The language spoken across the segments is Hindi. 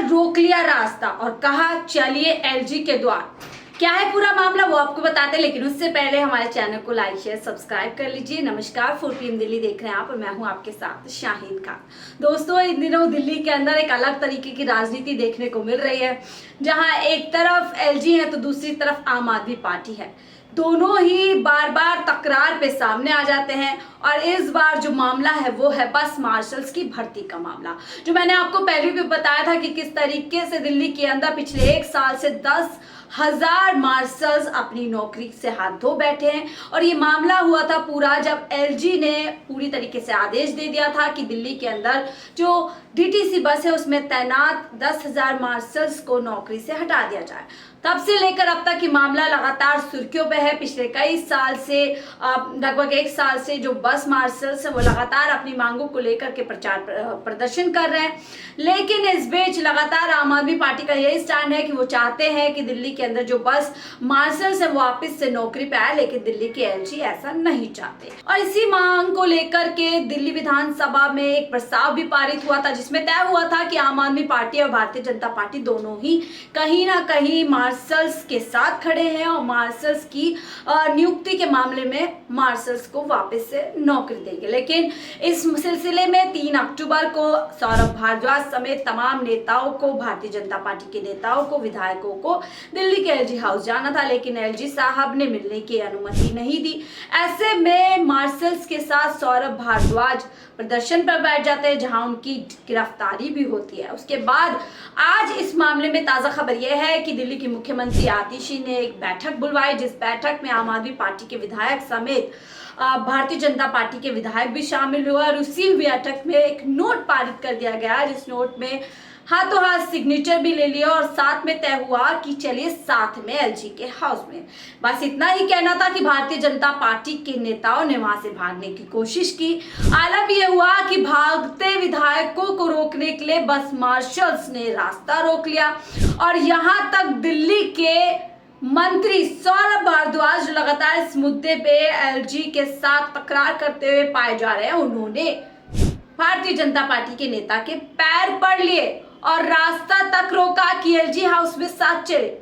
पर रोक लिया रास्ता और कहा चलिए एलजी के द्वार। क्या है पूरा मामला वो आपको बताते हैं, लेकिन उससे पहले हमारे चैनल को लाइक शेयर सब्सक्राइब कर लीजिए। नमस्कार, 4PM दिल्ली देख रहे हैं आप और मैं हूं आपके साथ शाहीन खान। दोस्तों, इन दिनों दिल्ली के अंदर एक अलग तरीके की राजनीति देखने को मिल रही है, जहां एक तरफ एलजी है तो दूसरी तरफ आम आदमी पार्टी है। दोनों ही बार बार तकरार पे सामने आ जाते हैं और इस बार जो मामला है वो है बस मार्शल्स की भर्ती का मामला, जो मैंने आपको पहले भी बताया था कि किस तरीके से दिल्ली के अंदर पिछले 1 साल से 10,000 मार्शल्स अपनी नौकरी से हाथ धो बैठे हैं। और ये मामला हुआ था पूरा जब एलजी ने पूरी तरीके से आदेश दे दिया था कि दिल्ली के अंदर जो डीटीसी बस है उसमें तैनात 10,000 मार्शल्स को नौकरी से हटा दिया जाए। तब से लेकर अब तक ये मामला लगातार सुर्खियों पे है। पिछले कई साल से लगभग 1 साल से जो बस मार्शल्स है वो लगातार अपनी मांगों को लेकर के प्रचार प्रदर्शन कर रहे हैं, लेकिन इस बीच लगातार आम आदमी पार्टी का यही स्टैंड है कि वो चाहते हैं कि दिल्ली के अंदर जो बस मार्शल्स है वो वापस से नौकरी पे आए, लेकिन दिल्ली के एलजी ऐसा नहीं चाहते। और इसी मांग को लेकर के दिल्ली विधानसभा में एक प्रस्ताव भी पारित हुआ था, जिसमें तय हुआ था कि आम आदमी पार्टी और भारतीय जनता पार्टी दोनों ही कहीं ना कहीं मार्शल्स के साथ खड़े हैं और मार्शल्स की नियुक्ति के मामले में मार्शल्स को वापस से नौकरी देंगे। लेकिन इस सिलसिले में 3 अक्टूबर को सौरभ भारद्वाज समेत तमाम नेताओं को, भारतीय जनता पार्टी के नेताओं को, विधायकों को दिल्ली के एलजी हाउस जाना था, लेकिन एलजी साहब ने मिलने की अनुमति नहीं दी। ऐसे में मार्शल्स के साथ सौरभ भारद्वाज प्रदर्शन पर बैठ जाते हैं, जहां उनकी गिरफ्तारी भी होती है। उसके बाद आज इस मामले में ताजा खबर यह है कि दिल्ली की मुख्यमंत्री आतिशी ने एक बैठक बुलवाई, जिस बैठक में आम आदमी पार्टी के विधायक समेत भारतीय जनता पार्टी के विधायक भी शामिल हुए। और उसी बैठक में एक नोट पारित कर दिया गया, जिस नोट में हाथों हाथ सिग्नेचर भी ले लिया और साथ में तय हुआ कि चलिए साथ में एलजी के हाउस में। बस इतना ही कहना था कि भारतीय जनता पार्टी के नेताओं ने वहां से भागने की कोशिश की। आलम यह हुआ कि भागते विधायकों को रोकने के लिए बस मार्शल्स ने रास्ता रोक लिया और यहां तक दिल्ली के मंत्री सौरभ भारद्वाज लगातार इस मुद्दे पे एलजी के साथ तकरार करते हुए पाए जा रहे हैं। उन्होंने भारतीय जनता पार्टी के नेता के पैर पकड़ लिए और रास्ता तक रोका कि एलजी हाउस में साथ चले।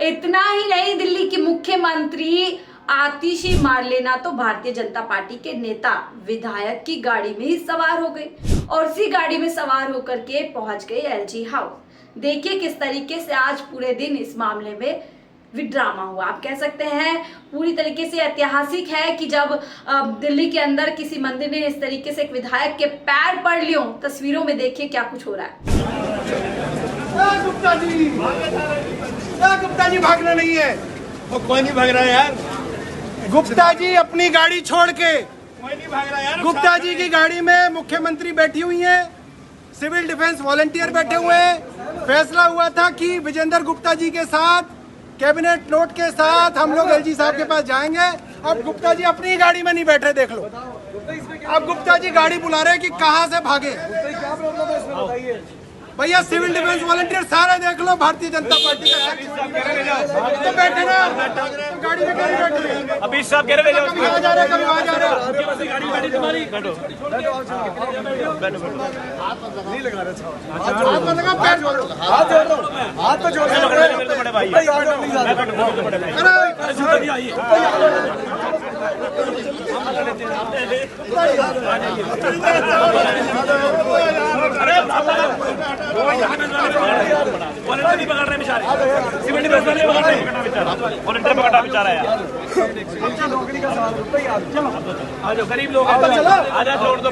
इतना ही नहीं, दिल्ली की मुख्यमंत्री आतिशी मारलेना तो भारतीय जनता पार्टी के नेता विधायक की गाड़ी में ही सवार हो गए और उसी गाड़ी में सवार होकर के पहुंच गए एलजी हाउस। देखिए किस तरीके से आज पूरे दिन इस मामले में ड्रामा हुआ। आप कह सकते हैं पूरी तरीके से ऐतिहासिक है कि जब दिल्ली के अंदर किसी मंदिर ने इस तरीके से एक विधायक के पैर पकड़ लियो। तस्वीरों में देखिए क्या कुछ हो रहा है। गुप्ता जी भागना नहीं है, वो कोई नहीं भाग रहा है यार। गुप्ता जी अपनी गाड़ी छोड़ के, कोई नहीं भाग रहा यार। गुप्ता जी की गाड़ी में मुख्यमंत्री बैठी हुई हैं, सिविल डिफेंस वॉलंटियर बैठे हुए हैं। फैसला हुआ था कि विजेंद्र गुप्ता जी के साथ कैबिनेट नोट के साथ हम लोग एलजी साहब के पास जाएंगे। अब गुप्ता जी अपनी गाड़ी में नहीं बैठे, देख लो। अब गुप्ता जी गाड़ी बुला रहे हैं कि कहां से भागे। भैया सिविल डिफेंस वॉलंटियर सारे देख लो, भारतीय जनता पार्टी का तो बैठे ना, तो गाड़ी में गाड़ी बैठे। अभी साहब कह रहे कभी आ जा रहे, कभी आ जा रहे। गाड़ी बैठी तुम्हारी, बैठो बैठो। नहीं लगा रहा, हाथ मत लगा, पैर जोड़ लो। हाथ जोड़ लो, हाथ तो जोड़ लो बड़े भाई, बड़े भाई। वॉलंटियर नहीं पकड़ रहे बेचारे, सिविल डिफेंस वाले पकड़ रहे हैं बेचारा, वॉलंटियर पकड़ा बेचारा यार। आ जाओ गरीब लोग, आ जाओ छोड़ दो।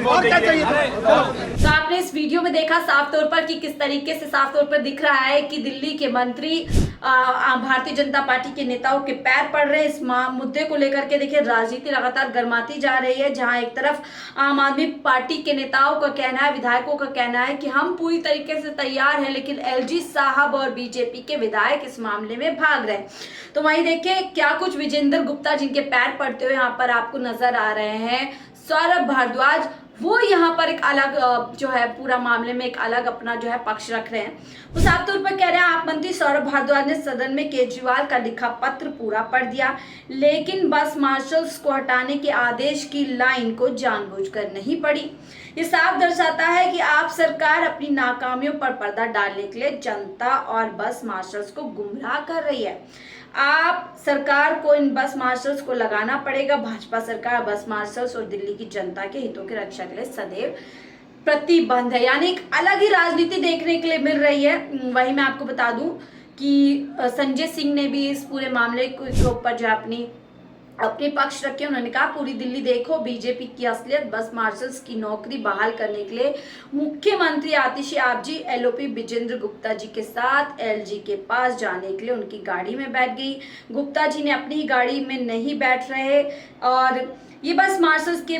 तो आपने इस वीडियो में देखा साफ तौर पर कि किस तरीके से साफ तौर पर दिख रहा है कि दिल्ली के मंत्री भारतीय जनता पार्टी के नेताओं के पैर पड़ रहे हैं। इस मुद्दे को लेकर के देखिए राजनीति लगातार गर्माती जा रही है, जहां एक तरफ आम आदमी पार्टी के नेताओं का कहना है, विधायकों का कहना है कि हम पूरी तरीके से तैयार हैं, लेकिन एलजी साहब और बीजेपी के विधायक इस मामले में भाग रहे हैं। तो वहीं देखिए क्या कुछ विजेंद्र गुप्ता जिनके पैर पड़ते हुए यहाँ पर आपको नजर आ रहे हैं, सौरभ भारद्वाज वो यहाँ पर एक अलग जो है पूरा मामले में एक अलग अपना जो है पक्ष रख रहे हैं। वो साफ तौर पर कह रहे हैं आप मंत्री सौरभ भारद्वाज ने सदन में केजरीवाल का लिखा पत्र पूरा पढ़ दिया, लेकिन बस मार्शल्स को हटाने के आदेश की लाइन को जानबूझकर नहीं पढ़ी। ये साफ दर्शाता है कि आप सरकार अपनी नाकामियों पर पर्दा डालने के लिए जनता और बस मार्शल्स को गुमराह कर रही है। आप सरकार को इन बस मार्शल्स को लगाना पड़ेगा। भाजपा सरकार बस मार्शल्स और दिल्ली की जनता के हितों की रक्षा के लिए सदैव प्रतिबद्ध है। यानी एक अलग ही राजनीति देखने के लिए मिल रही है। वही मैं आपको बता दूं कि संजय सिंह ने भी इस पूरे मामले के ऊपर जो अपने पक्ष रखे। उन्होंने कहा पूरी दिल्ली देखो बीजेपी की असलियत, बस मार्शल्स की नौकरी बहाल करने के लिए मुख्यमंत्री आतिशी आपजी एलओपी विजेंद्र गुप्ता जी के साथ एलजी के पास जाने के लिए उनकी गाड़ी में बैठ गई। गुप्ता जी ने अपनी गाड़ी में नहीं बैठ रहे और ये बस मार्शल्स के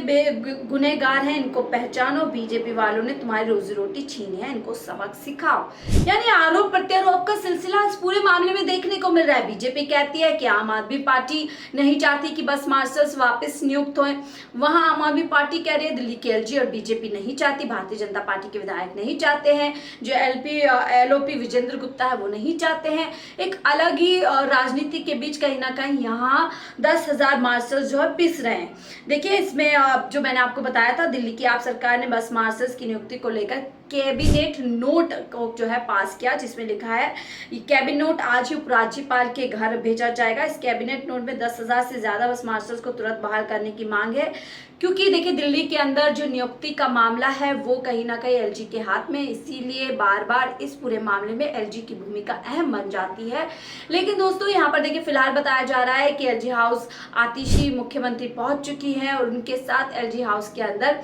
गुनहगार हैं, इनको पहचानो, बीजेपी वालों ने तुम्हारी रोजी रोटी छीनी है, इनको सबक सिखाओ। यानी आरोप प्रत्यारोप का सिलसिला इस पूरे मामले में देखने को मिल रहा है। बीजेपी कहती है कि आम आदमी पार्टी नहीं चाहती कि बस मार्शल्स वापस नियुक्त हों। वहां आम आदमी पार्टी कह रही है दिल्ली के एलजी और बीजेपी नहीं चाहती, भारतीय जनता पार्टी के विधायक नहीं चाहते हैं, जो एलओपी विजेंद्र गुप्ता है वो नहीं चाहते हैं। एक अलग ही राजनीति के बीच कहीं ना कहीं यहाँ 10,000 मार्शल्स जो है पिस रहे हैं। देखिए इसमें जो मैंने आपको बताया था, दिल्ली की आप सरकार ने बस मार्शल्स की नियुक्ति को लेकर कैबिनेट नोट को जो है पास किया, जिसमें लिखा है कैबिनेट नोट आज ही उपराज्यपाल के घर भेजा जाएगा। इस कैबिनेट नोट में 10,000 से ज्यादा बस मार्शल्स को तुरंत बहाल करने की मांग है, क्योंकि देखिए दिल्ली के अंदर जो नियुक्ति का मामला है वो कहीं ना कहीं एलजी के हाथ में, इसीलिए बार बार इस पूरे मामले में एलजी की भूमिका अहम बन जाती है। लेकिन दोस्तों यहाँ पर देखिए फिलहाल बताया जा रहा है कि एलजी हाउस आतिशी मुख्यमंत्री पहुंच चुकी है और उनके साथ एलजी हाउस के अंदर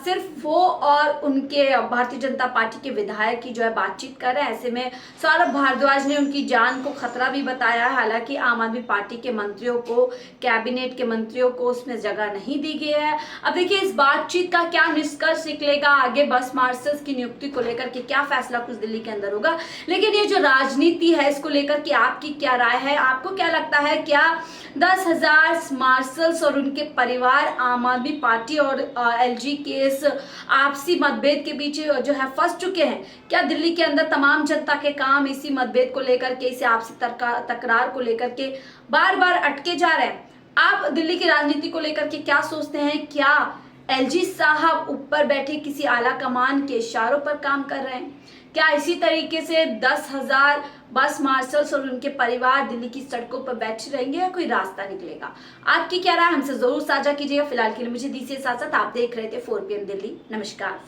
सिर्फ वो और उनके भारतीय जनता पार्टी के विधायक की जो है बातचीत कर रहे हैं। ऐसे में सौरभ भारद्वाज ने उनकी जान को खतरा भी बताया है। हालांकि आम आदमी पार्टी के मंत्रियों को, कैबिनेट के मंत्रियों को उसमें जगह नहीं दी गई है। अब देखिए इस बातचीत का क्या निष्कर्ष निकलेगा, आगे बस मार्शल्स की नियुक्ति को लेकर के क्या फैसला कुछ दिल्ली के अंदर होगा। लेकिन ये जो राजनीति है इसको लेकर के आपकी क्या राय है, आपको क्या लगता है, क्या 10,000 मार्शल्स और उनके परिवार आम आदमी पार्टी और एलजी के इस आपसी मतभेद के बीच जो है फंस चुके हैं? क्या दिल्ली के अंदर तमाम जनता के काम इसी मतभेद को लेकर के, इसे आपसी तकरार को लेकर के बार बार अटके जा रहे हैं? आप दिल्ली की राजनीति को लेकर के क्या सोचते हैं? क्या एलजी साहब ऊपर बैठे किसी आला कमान के इशारों पर काम कर रहे हैं? क्या इसी तरीके से 10,000 बस मार्शल्स और उनके परिवार दिल्ली की सड़कों पर बैठे रहेंगे या कोई रास्ता निकलेगा? आपकी क्या राय हमसे जरूर साझा कीजिएगा। फिलहाल के लिए मुझे दीजिए साथ साथ। आप देख रहे थे 4 PM दिल्ली। नमस्कार।